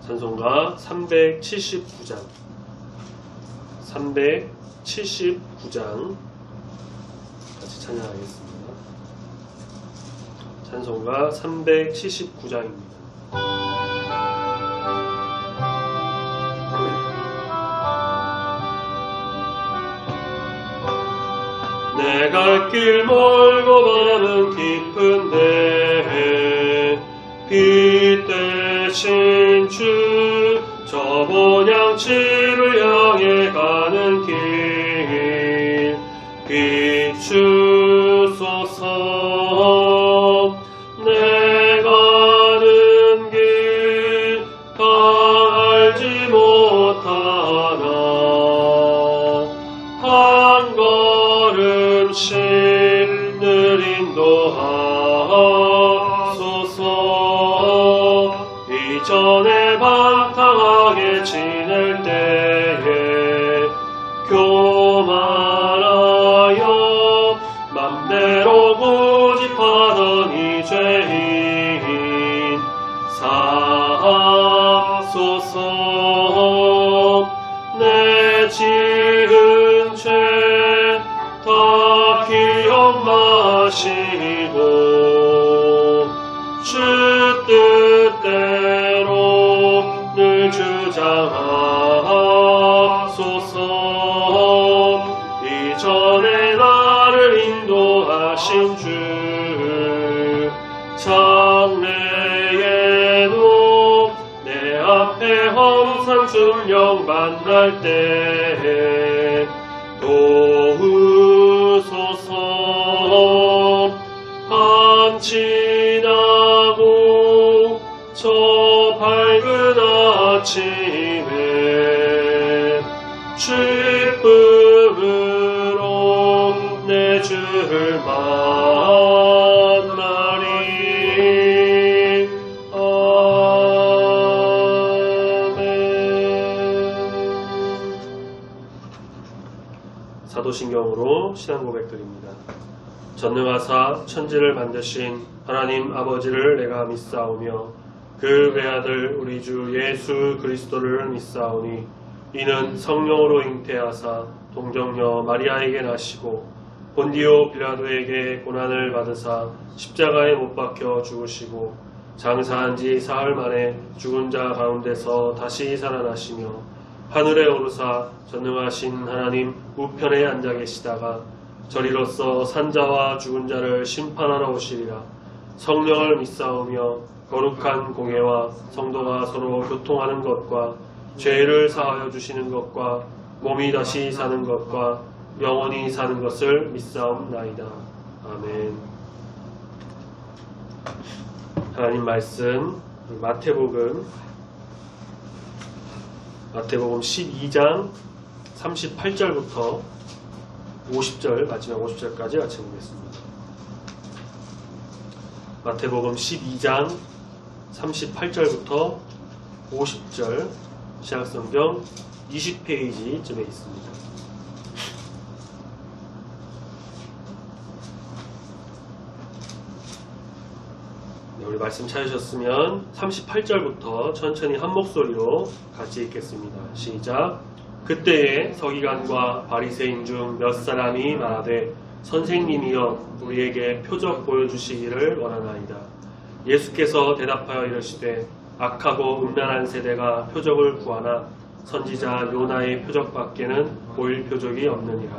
찬송가 379장 379장 같이 찬양하겠습니다. 찬송가 379장입니다. 내 갈 길 멀고 밤은 깊은데 빛 대신 주 저 본향지를 향해 가는 길 비추소서. 내 가는 길 다 알지 못하나 한 걸음씩 늘 인도하소서. 이전에 방탕하게 지낼 때에 교만하여 맘대로 고집하던 이 죄인 사하소서. 내 지은 죄 다 기억 마시고 주 뜻대로 늘 주장하소서. 이전에 나를 인도하신 주 장래에도 내 앞에 험산 중령 만날 때 도우소서. 밤 지나고 저 밝은 아침에 기쁨으로 내 주를 만나리. 아멘. 사도신경으로 신앙 고백드립니다. 전능하사 천지를 만드신 하나님 아버지를 내가 믿사오며 그 외아들 우리 주 예수 그리스도를 믿사오니 이는 성령으로 잉태하사 동정녀 마리아에게 나시고 본디오 빌라도에게 고난을 받으사 십자가에 못 박혀 죽으시고 장사한 지 사흘 만에 죽은 자 가운데서 다시 살아나시며 하늘에 오르사 전능하신 하나님 우편에 앉아 계시다가 저리로서 산자와 죽은 자를 심판하러 오시리라. 성령을 믿사오며 거룩한 공회와 성도가 서로 교통하는 것과 죄를 사하여 주시는 것과 몸이 다시 사는 것과 영원히 사는 것을 믿사옵나이다. 아멘. 하나님 말씀 마태복음 12장 38절부터 50절 마지막 50절까지 같이 보겠습니다. 마태복음 12장 38절부터 50절 신약성경 20페이지쯤에 있습니다. 네, 우리 말씀 찾으셨으면 38절부터 천천히 한 목소리로 같이 읽겠습니다. 시작. 그때에 서기관과 바리새인 중 몇 사람이 말하되 선생님이여 우리에게 표적 보여주시기를 원하나이다. 예수께서 대답하여 이르시되 악하고 음란한 세대가 표적을 구하나 선지자 요나의 표적밖에는 보일 표적이 없느니라.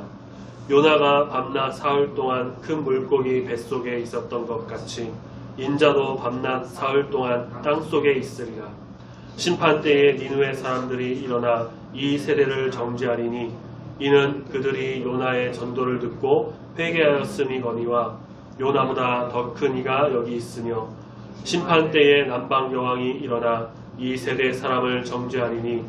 요나가 밤낮 사흘 동안 큰 물고기 뱃속에 있었던 것 같이 인자도 밤낮 사흘 동안 땅속에 있으리라. 심판때에 니느웨 사람들이 일어나 이 세대를 정죄하리니 이는 그들이 요나의 전도를 듣고 회개하였음이거니와 요나보다 더 큰 이가 여기 있으며 심판때에 남방여왕이 일어나 이 세대 사람을 정죄하리니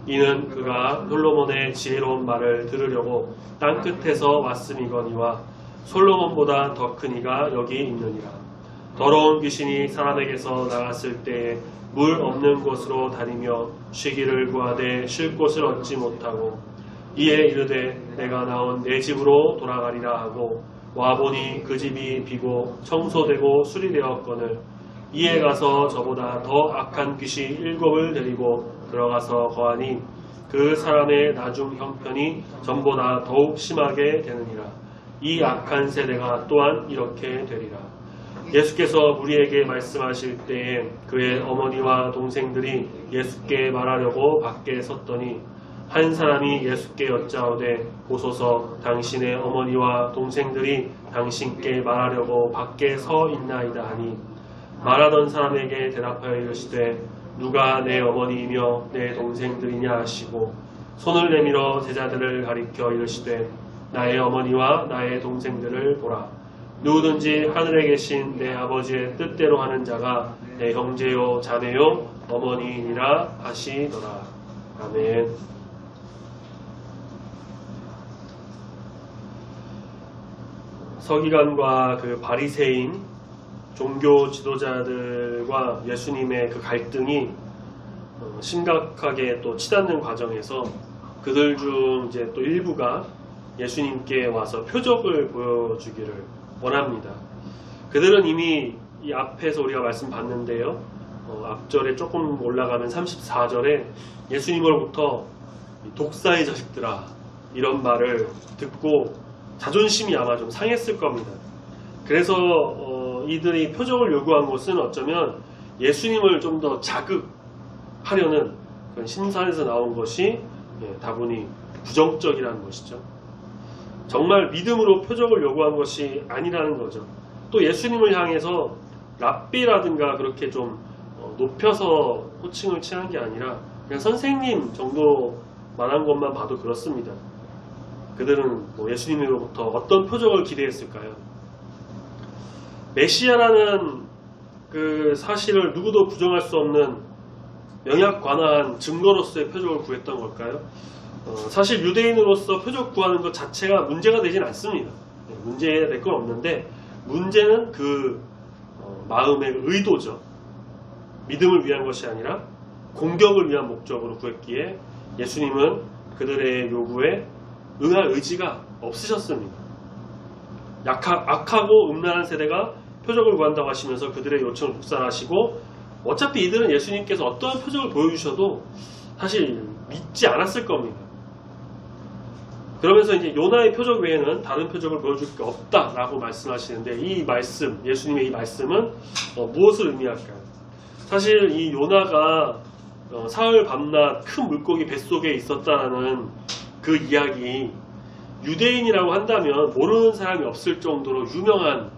이는 그가 솔로몬의 지혜로운 말을 들으려고 땅끝에서 왔음이거니와 솔로몬보다 더 큰 이가 여기 있느니라. 더러운 귀신이 사람에게서 나갔을 때에 물 없는 곳으로 다니며 쉬기를 구하되 쉴 곳을 얻지 못하고 이에 이르되 내가 나온 내 집으로 돌아가리라 하고 와보니 그 집이 비고 청소되고 수리되었거늘 이에 가서 저보다 더 악한 귀신 7을 데리고 들어가서 거하니 그 사람의 나중 형편이 전보다 더욱 심하게 되느니라. 이 악한 세대가 또한 이렇게 되리라. 예수께서 우리에게 말씀하실 때에 그의 어머니와 동생들이 예수께 말하려고 밖에 섰더니 한 사람이 예수께 여짜오되 보소서 당신의 어머니와 동생들이 당신께 말하려고 밖에 서 있나이다 하니 말하던 사람에게 대답하여 이르시되 누가 내 어머니이며 내 동생들이냐 하시고 손을 내밀어 제자들을 가리켜 이르시되 나의 어머니와 나의 동생들을 보라. 누구든지 하늘에 계신 내 아버지의 뜻대로 하는 자가 내 형제요 자매요 어머니이니라 하시더라. 아멘. 서기관과 그 바리새인 종교 지도자들과 예수님의 그 갈등이 심각하게 또 치닫는 과정에서 그들 중 이제 또 일부가 예수님께 와서 표적을 보여주기를 원합니다. 그들은 이미 이 앞에서 우리가 말씀 봤는데요. 앞절에 조금 올라가면 34절에 예수님으로부터 독사의 자식들아 이런 말을 듣고 자존심이 아마 좀 상했을 겁니다. 그래서 이들이 표적을 요구한 것은 어쩌면 예수님을 좀 더 자극하려는 그런 심산에서 나온 것이 다분히 부정적이라는 것이죠. 정말 믿음으로 표적을 요구한 것이 아니라는 거죠. 또 예수님을 향해서 랍비라든가 그렇게 좀 높여서 호칭을 취한 게 아니라 그냥 선생님 정도 말한 것만 봐도 그렇습니다. 그들은 예수님으로부터 어떤 표적을 기대했을까요? 메시아라는 그 사실을 누구도 부정할 수 없는 명약관화한 증거로서의 표적을 구했던 걸까요? 사실 유대인으로서 표적 구하는 것 자체가 문제가 되진 않습니다. 문제될 건 없는데 문제는 그 마음의 의도죠. 믿음을 위한 것이 아니라 공격을 위한 목적으로 구했기에 예수님은 그들의 요구에 응할 의지가 없으셨습니다. 악하고 음란한 세대가 표적을 구한다고 하시면서 그들의 요청을 묵살하시고 어차피 이들은 예수님께서 어떠한 표적을 보여주셔도 사실 믿지 않았을 겁니다. 그러면서 이제 요나의 표적 외에는 다른 표적을 보여줄 게 없다라고 말씀하시는데 이 말씀, 예수님의 이 말씀은 무엇을 의미할까요? 사실 이 요나가 사흘 밤낮 큰 물고기 뱃속에 있었다라는 그 이야기 유대인이라고 한다면 모르는 사람이 없을 정도로 유명한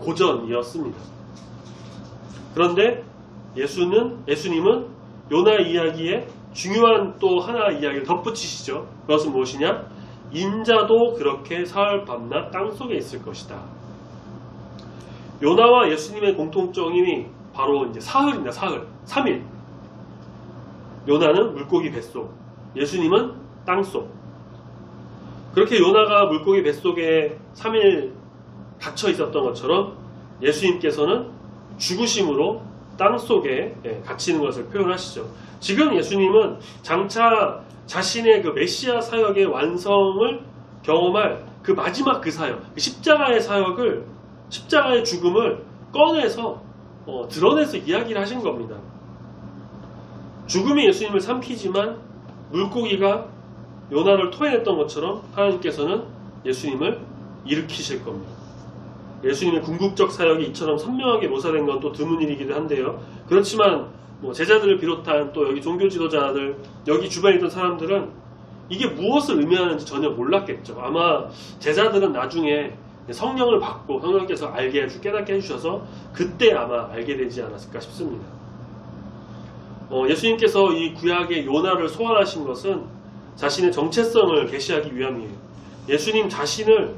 고전이었습니다. 그런데 예수님은 요나의 이야기에 중요한 또 하나 이야기를 덧붙이시죠. 그것은 무엇이냐? 인자도 그렇게 사흘 밤낮 땅속에 있을 것이다. 요나와 예수님의 공통점이 바로 이제 사흘입니다. 사흘. 3일. 요나는 물고기 뱃속, 예수님은 땅속. 그렇게 요나가 물고기 뱃속에 3일 갇혀 있었던 것처럼 예수님께서는 죽으심으로 땅속에 갇히는 것을 표현하시죠. 지금 예수님은 장차 자신의 그 메시아 사역의 완성을 경험할 그 마지막 그 사역, 그 십자가의 사역을, 십자가의 죽음을 꺼내서 드러내서 이야기를 하신 겁니다. 죽음이 예수님을 삼키지만 물고기가 요나를 토해냈던 것처럼 하나님께서는 예수님을 일으키실 겁니다. 예수님의 궁극적 사역이 이처럼 선명하게 묘사된 건 또 드문 일이기도 한데요. 그렇지만 제자들을 비롯한 또 여기 종교 지도자들, 여기 주변에 있던 사람들은 이게 무엇을 의미하는지 전혀 몰랐겠죠. 아마 제자들은 나중에 성령을 받고 성령께서 깨닫게 해주셔서 그때 아마 알게 되지 않았을까 싶습니다. 예수님께서 이 구약의 요나를 소환하신 것은 자신의 정체성을 계시하기 위함이에요. 예수님 자신을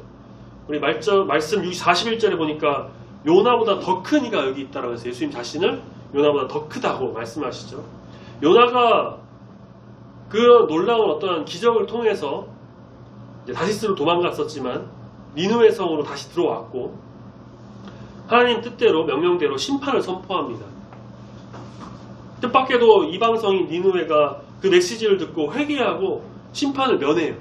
우리 말씀 41절에 보니까 요나보다 더 큰 이가 여기 있다라고 해서 예수님 자신을 요나보다 더 크다고 말씀하시죠. 요나가 그 놀라운 어떤 기적을 통해서 다시스로 도망갔었지만 니느웨 성으로 다시 들어왔고 하나님 뜻대로 명령대로 심판을 선포합니다. 뜻밖에도 이방성인 니느웨가 그 메시지를 듣고 회개하고 심판을 면해요.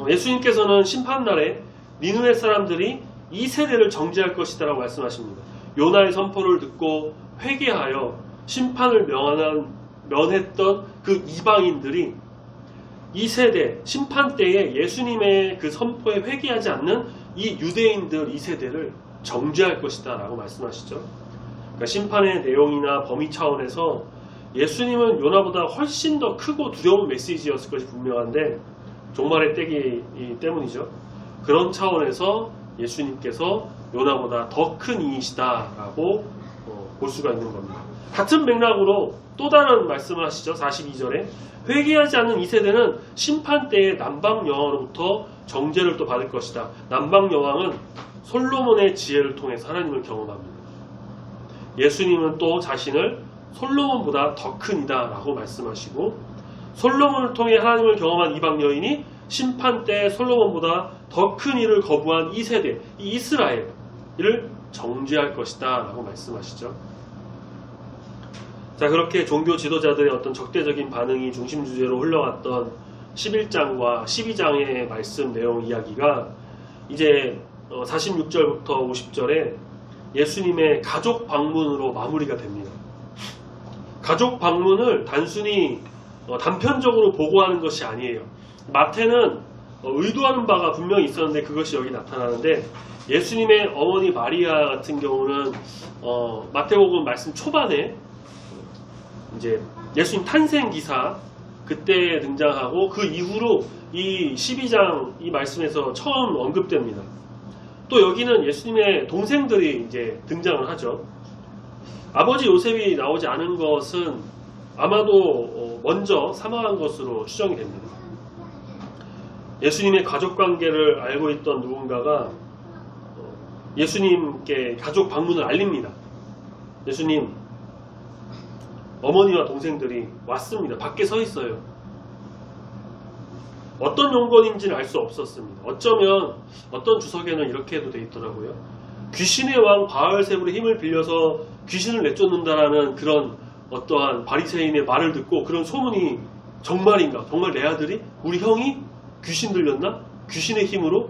예수님께서는 심판날에 니느웨 사람들이 이 세대를 정죄할 것이다 라고 말씀하십니다. 요나의 선포를 듣고 회개하여 심판을 면했던 그 이방인들이 이 세대 심판 때에 예수님의 그 선포에 회개하지 않는 이 유대인들 이 세대를 정죄할 것이다 라고 말씀하시죠. 그러니까 심판의 내용이나 범위 차원에서 예수님은 요나보다 훨씬 더 크고 두려운 메시지였을 것이 분명한데 종말의 때기 때문이죠. 그런 차원에서 예수님께서 요나보다 더 큰 이이시다 라고 볼 수가 있는 겁니다. 같은 맥락으로 또 다른 말씀을 하시죠. 42절에 회개하지 않는 이 세대는 심판 때에 남방여왕으로부터 정죄를 또 받을 것이다. 남방여왕은 솔로몬의 지혜를 통해서 하나님을 경험합니다. 예수님은 또 자신을 솔로몬보다 더 큰 이다 라고 말씀하시고 솔로몬을 통해 하나님을 경험한 이방 여인이 심판 때 솔로몬보다 더 큰 일을 거부한 이 세대, 이 이스라엘을 정죄할 것이다 라고 말씀하시죠. 자, 그렇게 종교 지도자들의 어떤 적대적인 반응이 중심 주제로 흘러왔던 11장과 12장의 말씀 내용 이야기가 이제 46절부터 50절에 예수님의 가족 방문으로 마무리가 됩니다. 가족 방문을 단순히 단편적으로 보고하는 것이 아니에요. 마태는 의도하는 바가 분명히 있었는데 그것이 여기 나타나는데 예수님의 어머니 마리아 같은 경우는 마태복음 말씀 초반에 이제 예수님 탄생 기사 그때 등장하고 그 이후로 이 12장 이 말씀에서 처음 언급됩니다. 또 여기는 예수님의 동생들이 이제 등장을 하죠. 아버지 요셉이 나오지 않은 것은 아마도 먼저 사망한 것으로 추정이 됩니다. 예수님의 가족관계를 알고 있던 누군가가 예수님께 가족 방문을 알립니다. 예수님 어머니와 동생들이 왔습니다. 밖에 서 있어요. 어떤 용건인지는 알 수 없었습니다. 어쩌면 어떤 주석에는 이렇게 해도 돼 있더라고요. 귀신의 왕 바알세불의 힘을 빌려서 귀신을 내쫓는다라는 그런 어떠한 바리새인의 말을 듣고 그런 소문이 정말인가? 정말 내 아들이? 우리 형이 귀신 들렸나? 귀신의 힘으로?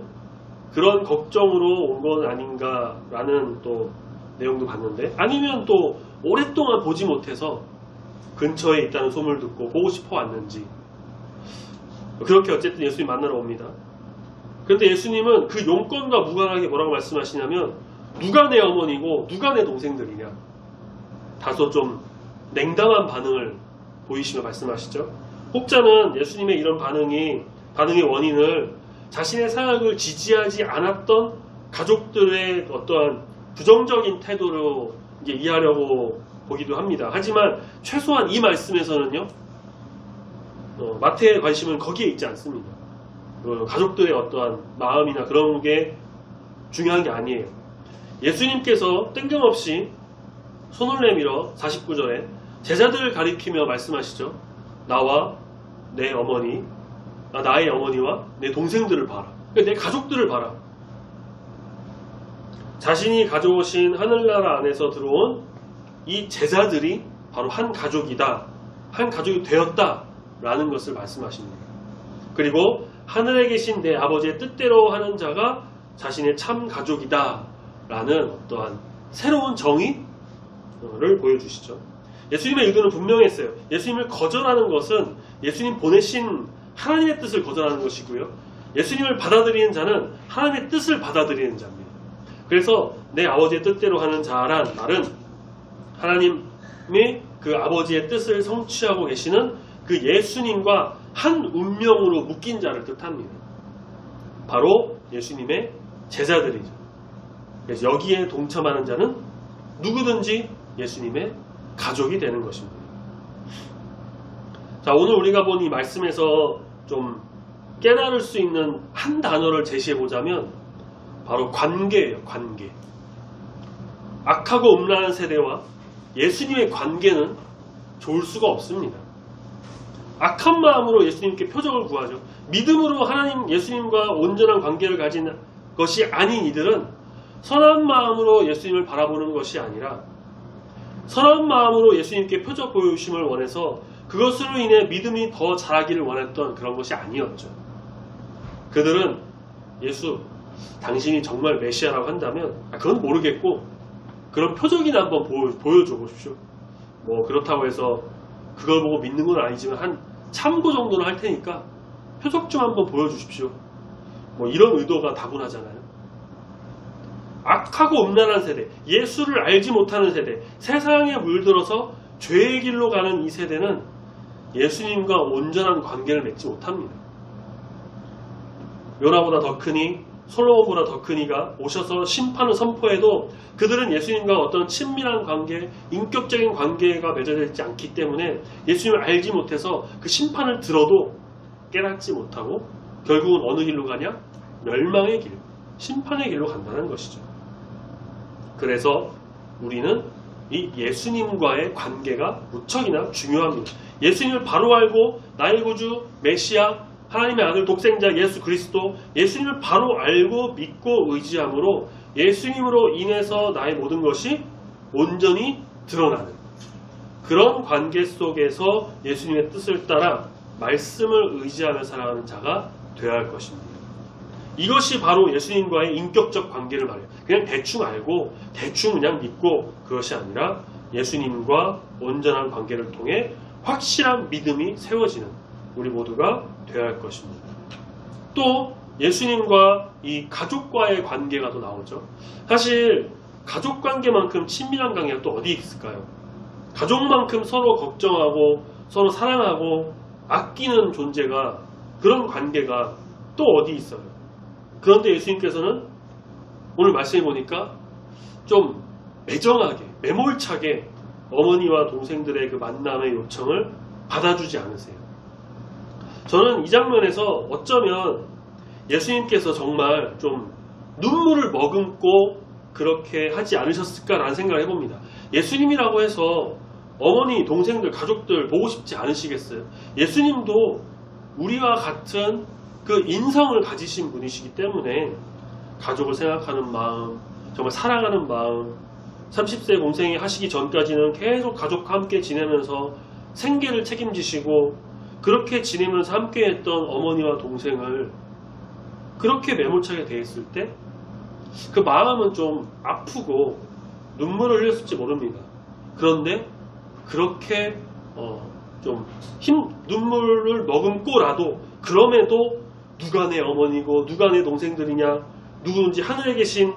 그런 걱정으로 온 건 아닌가라는 또 내용도 봤는데 아니면 또 오랫동안 보지 못해서 근처에 있다는 소문을 듣고 보고 싶어 왔는지 그렇게 어쨌든 예수님 만나러 옵니다. 그런데 예수님은 그 용건과 무관하게 뭐라고 말씀하시냐면 누가 내 어머니고 누가 내 동생들이냐 다소 좀 냉담한 반응을 보이시며 말씀하시죠. 혹자는 예수님의 이런 반응의 원인을 자신의 사역을 지지하지 않았던 가족들의 어떠한 부정적인 태도로 이제 이해하려고 보기도 합니다. 하지만 최소한 이 말씀에서는요, 마태의 관심은 거기에 있지 않습니다. 가족들의 어떠한 마음이나 그런 게 중요한 게 아니에요. 예수님께서 뜬금없이 손을 내밀어 49절에 제자들을 가리키며 말씀하시죠. 나와 내 어머니, 나의 어머니와 내 동생들을 봐라. 그러니까 내 가족들을 봐라. 자신이 가져오신 하늘나라 안에서 들어온 이 제자들이 바로 한 가족이다. 한 가족이 되었다. 라는 것을 말씀하십니다. 그리고 하늘에 계신 내 아버지의 뜻대로 하는 자가 자신의 참 가족이다. 라는 어떠한 새로운 정의를 보여주시죠. 예수님의 의도는 분명했어요. 예수님을 거절하는 것은 예수님 보내신 하나님의 뜻을 거절하는 것이고요. 예수님을 받아들이는 자는 하나님의 뜻을 받아들이는 자입니다. 그래서 내 아버지의 뜻대로 하는 자란 말은 하나님의 그 아버지의 뜻을 성취하고 계시는 그 예수님과 한 운명으로 묶인 자를 뜻합니다. 바로 예수님의 제자들이죠. 그래서 여기에 동참하는 자는 누구든지 예수님의 가족이 되는 것입니다. 자, 오늘 우리가 본 이 말씀에서 좀 깨달을 수 있는 한 단어를 제시해 보자면 바로 관계예요. 관계. 악하고 음란한 세대와 예수님의 관계는 좋을 수가 없습니다. 악한 마음으로 예수님께 표적을 구하죠. 믿음으로 하나님 예수님과 온전한 관계를 가진 것이 아닌 이들은 선한 마음으로 예수님을 바라보는 것이 아니라 선한 마음으로 예수님께 표적 보여주심을 원해서 그것으로 인해 믿음이 더 자라기를 원했던 그런 것이 아니었죠. 그들은 예수, 당신이 정말 메시아라고 한다면 그건 모르겠고 그런 표적이나 한번 보여줘 보십시오. 뭐 그렇다고 해서 그걸 보고 믿는 건 아니지만 한 참고 정도는 할 테니까 표적 좀 한번 보여주십시오. 뭐 이런 의도가 다분하잖아요. 악하고 음란한 세대, 예수를 알지 못하는 세대, 세상에 물들어서 죄의 길로 가는 이 세대는 예수님과 온전한 관계를 맺지 못합니다. 요나보다 더 크니, 솔로몬보다 더 크니가 오셔서 심판을 선포해도 그들은 예수님과 어떤 친밀한 관계, 인격적인 관계가 맺어져 있지 않기 때문에 예수님을 알지 못해서 그 심판을 들어도 깨닫지 못하고 결국은 어느 길로 가냐? 멸망의 길, 심판의 길로 간다는 것이죠. 그래서 우리는 이 예수님과의 관계가 무척이나 중요합니다. 예수님을 바로 알고 나의 구주, 메시아, 하나님의 아들 독생자 예수 그리스도, 예수님을 바로 알고 믿고 의지함으로 예수님으로 인해서 나의 모든 것이 온전히 드러나는 그런 관계 속에서 예수님의 뜻을 따라 말씀을 의지하며 살아가는 자가 되어야 할 것입니다. 이것이 바로 예수님과의 인격적 관계를 말해요. 그냥 대충 알고 대충 그냥 믿고 그것이 아니라 예수님과 온전한 관계를 통해 확실한 믿음이 세워지는 우리 모두가 되어야 할 것입니다. 또 예수님과 이 가족과의 관계가 또 나오죠. 사실 가족 관계만큼 친밀한 관계가 또 어디 있을까요? 가족만큼 서로 걱정하고 서로 사랑하고 아끼는 존재가, 그런 관계가 또 어디 있어요? 그런데 예수님께서는 오늘 말씀해 보니까 좀 매정하게, 매몰차게 어머니와 동생들의 그 만남의 요청을 받아주지 않으세요. 저는 이 장면에서 어쩌면 예수님께서 정말 좀 눈물을 머금고 그렇게 하지 않으셨을까라는 생각을 해봅니다. 예수님이라고 해서 어머니, 동생들, 가족들 보고 싶지 않으시겠어요? 예수님도 우리와 같은 그 인성을 가지신 분이시기 때문에 가족을 생각하는 마음, 정말 사랑하는 마음, 30세 공생이 하시기 전까지는 계속 가족과 함께 지내면서 생계를 책임지시고 그렇게 지내면서 함께 했던 어머니와 동생을 그렇게 매몰차게 대했을 때 그 마음은 좀 아프고 눈물을 흘렸을지 모릅니다. 그런데 그렇게 좀 눈물을 머금고라도 그럼에도 누가 내 어머니고 누가 내 동생들이냐, 누구든지 하늘에 계신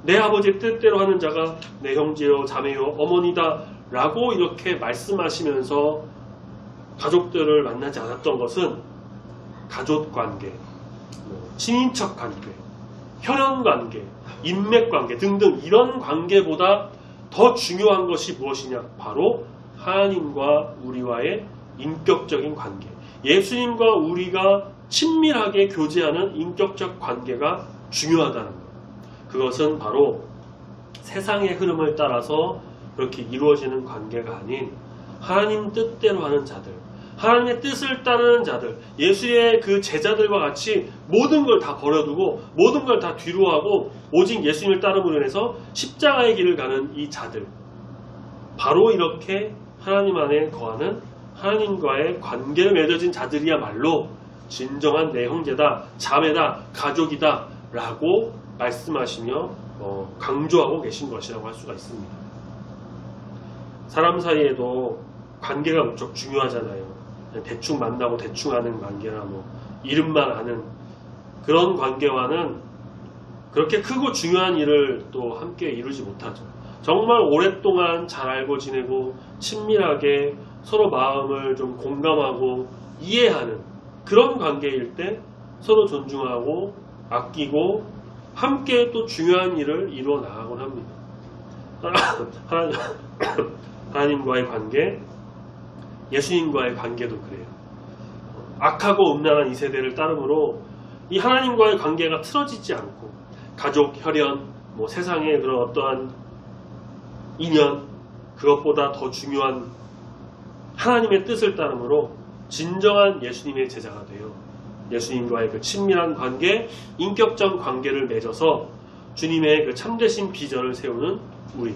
내 아버지의 뜻대로 하는 자가 내 형제요 자매요 어머니다 라고 이렇게 말씀하시면서 가족들을 만나지 않았던 것은 가족관계, 친인척관계, 혈연관계, 인맥관계 등등 이런 관계보다 더 중요한 것이 무엇이냐? 바로 하나님과 우리와의 인격적인 관계, 예수님과 우리가 친밀하게 교제하는 인격적 관계가 중요하다는 것. 그것은 바로 세상의 흐름을 따라서 그렇게 이루어지는 관계가 아닌 하나님 뜻대로 하는 자들, 하나님의 뜻을 따르는 자들, 예수의 그 제자들과 같이 모든 걸 다 버려두고 모든 걸 다 뒤로하고 오직 예수님을 따름으로 인해서 십자가의 길을 가는 이 자들, 바로 이렇게 하나님 안에 거하는 하나님과의 관계를 맺어진 자들이야말로 진정한 내 형제다, 자매다, 가족이다 라고 말씀하시며 강조하고 계신 것이라고 할 수가 있습니다. 사람 사이에도 관계가 무척 중요하잖아요. 대충 만나고 대충 아는 관계나 이름만 아는 그런 관계와는 그렇게 크고 중요한 일을 또 함께 이루지 못하죠. 정말 오랫동안 잘 알고 지내고 친밀하게 서로 마음을 좀 공감하고 이해하는 그런 관계일 때 서로 존중하고 아끼고 함께 또 중요한 일을 이루어 나가곤 합니다. 하나님과의 관계, 예수님과의 관계도 그래요. 악하고 음란한 이 세대를 따르므로 이 하나님과의 관계가 틀어지지 않고 가족, 혈연, 세상의 그런 어떠한 인연, 그것보다 더 중요한 하나님의 뜻을 따르므로 진정한 예수님의 제자가 되어 예수님과의 그 친밀한 관계, 인격적 관계를 맺어서 주님의 그 참되신 비전을 세우는 우리,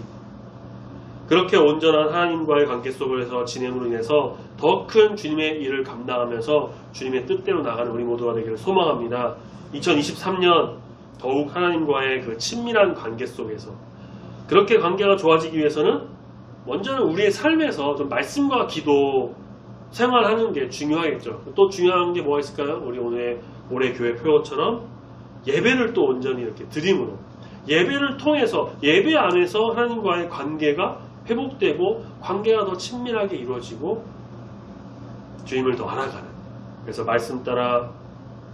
그렇게 온전한 하나님과의 관계 속에서 지냄으로 인해서 더 큰 주님의 일을 감당하면서 주님의 뜻대로 나가는 우리 모두가 되기를 소망합니다. 2023년 더욱 하나님과의 그 친밀한 관계 속에서 그렇게 관계가 좋아지기 위해서는 먼저는 우리의 삶에서 좀 말씀과 기도 생활하는 게 중요하겠죠. 또 중요한 게 뭐가 있을까요? 우리 올해 교회 표어처럼 예배를 또 온전히 이렇게 드림으로, 예배를 통해서, 예배 안에서 하나님과의 관계가 회복되고 관계가 더 친밀하게 이루어지고 주님을 더 알아가는, 그래서 말씀 따라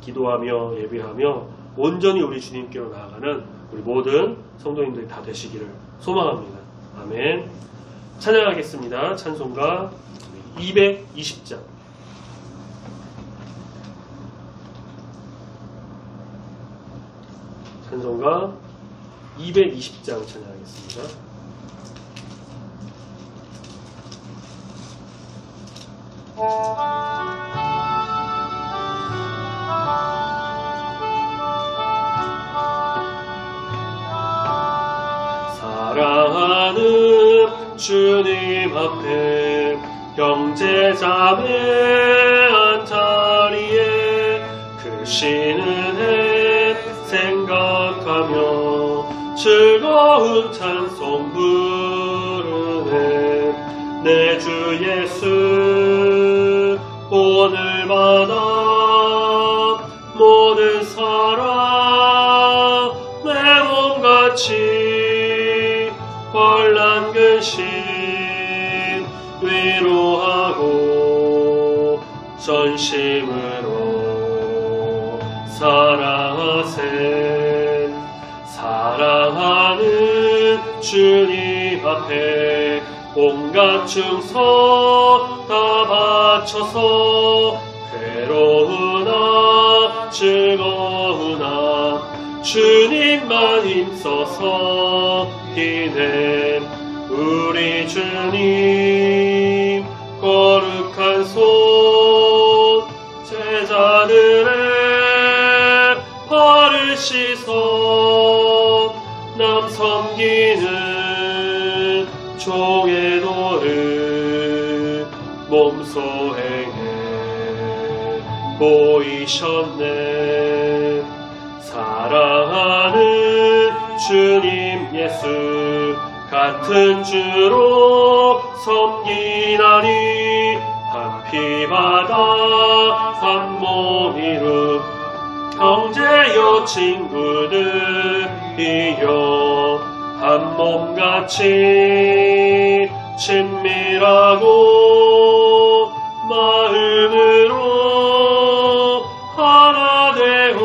기도하며 예배하며 온전히 우리 주님께로 나아가는 우리 모든 성도님들이 다 되시기를 소망합니다. 아멘. 찬양하겠습니다. 찬송가 220장. 찬송가 220장 찬양하겠습니다. 사랑하는 주님 앞에 형제자매 한자리에 크신 은혜 생각하며 즐거운 찬송 부르네. 내 주 예수 오늘마다 모든 사랑 내 몸같이 환난 근심 위로하고 전심으로 사랑하세. 사랑하는 주님 앞에 온갖 충성 다 바쳐서 괴로우나 즐거우나 주님만 힘써서 기대. 우리 주님 거룩한 손 제자들의 발을 씻어 남 섬기는 종의 도를 몸소 행해 보이셨네. 사랑하는 주님 예수 같은 주로 섬기나니 한 피바다 한 몸 이룬 형제여 친구들이여 한 몸같이 친밀하고 마음으로 하나 되어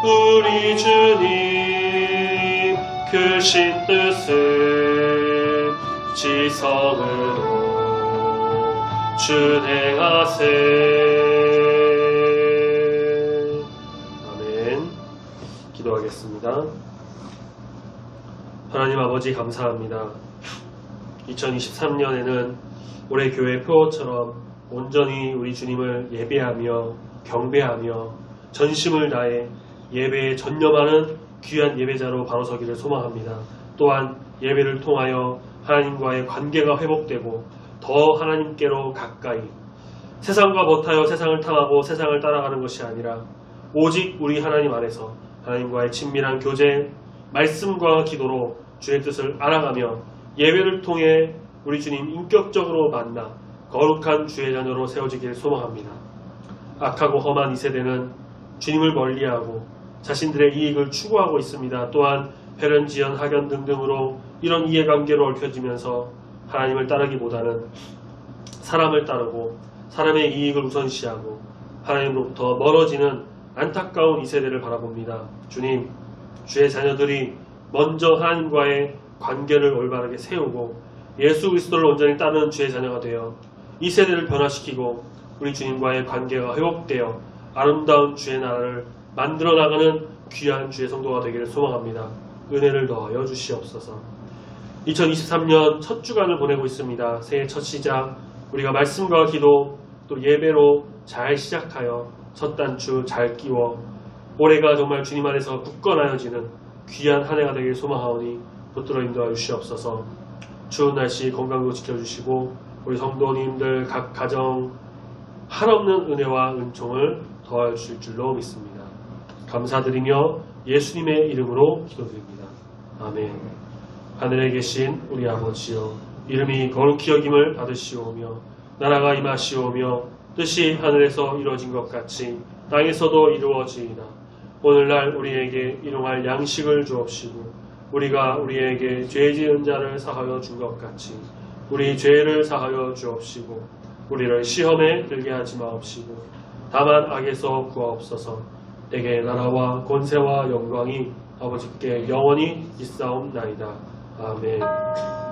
우리 주님 크신 뜻을 지성으로 준행하세. 아멘. 기도하겠습니다. 하나님 아버지 감사합니다. 2023년에는 올해 교회 표어처럼 온전히 우리 주님을 예배하며 경배하며 전심을 다해 예배에 전념하는 귀한 예배자로 바로 서기를 소망합니다. 또한 예배를 통하여 하나님과의 관계가 회복되고 더 하나님께로 가까이, 세상과 못하여 세상을 탐하고 세상을 따라가는 것이 아니라 오직 우리 하나님 안에서 하나님과의 친밀한 교제, 말씀과 기도로 주의 뜻을 알아가며 예배를 통해 우리 주님 인격적으로 만나 거룩한 주의 자녀로 세워지길 소망합니다. 악하고 험한 이 세대는 주님을 멀리하고 자신들의 이익을 추구하고 있습니다. 또한 회련, 지연, 학연 등등으로 이런 이해관계로 얽혀지면서 하나님을 따르기보다는 사람을 따르고 사람의 이익을 우선시하고 하나님으로부터 멀어지는 안타까운 이 세대를 바라봅니다. 주님, 주의 자녀들이 먼저 하나님과의 관계를 올바르게 세우고 예수 그리스도를 온전히 따르는 주의 자녀가 되어 이 세대를 변화시키고 우리 주님과의 관계가 회복되어 아름다운 주의 나라를 만들어 나가는 귀한 주의 성도가 되기를 소망합니다. 은혜를 더하여 주시옵소서. 2023년 첫 주간을 보내고 있습니다. 새해 첫 시작, 우리가 말씀과 기도 또 예배로 잘 시작하여 첫 단추 잘 끼워 올해가 정말 주님 안에서 굳건하여지는 귀한 한 해가 되길 소망하오니 붙들어 인도하여 주시옵소서. 추운 날씨 건강도 지켜주시고 우리 성도님들 각 가정 한없는 은혜와 은총을 더하여 주실 줄로 믿습니다. 감사드리며 예수님의 이름으로 기도드립니다. 아멘. 하늘에 계신 우리 아버지여, 이름이 거룩히 여김을 받으시오며 나라가 임하시오며 뜻이 하늘에서 이루어진 것 같이 땅에서도 이루어지이다. 오늘날 우리에게 일용할 양식을 주옵시고 우리가 우리에게 죄 지은 자를 사하여 준 것 같이 우리 죄를 사하여 주옵시고 우리를 시험에 들게 하지 마옵시고 다만 악에서 구하옵소서. 내게 나라와 권세와 영광이 아버지께 영원히 있사옵나이다. 아멘.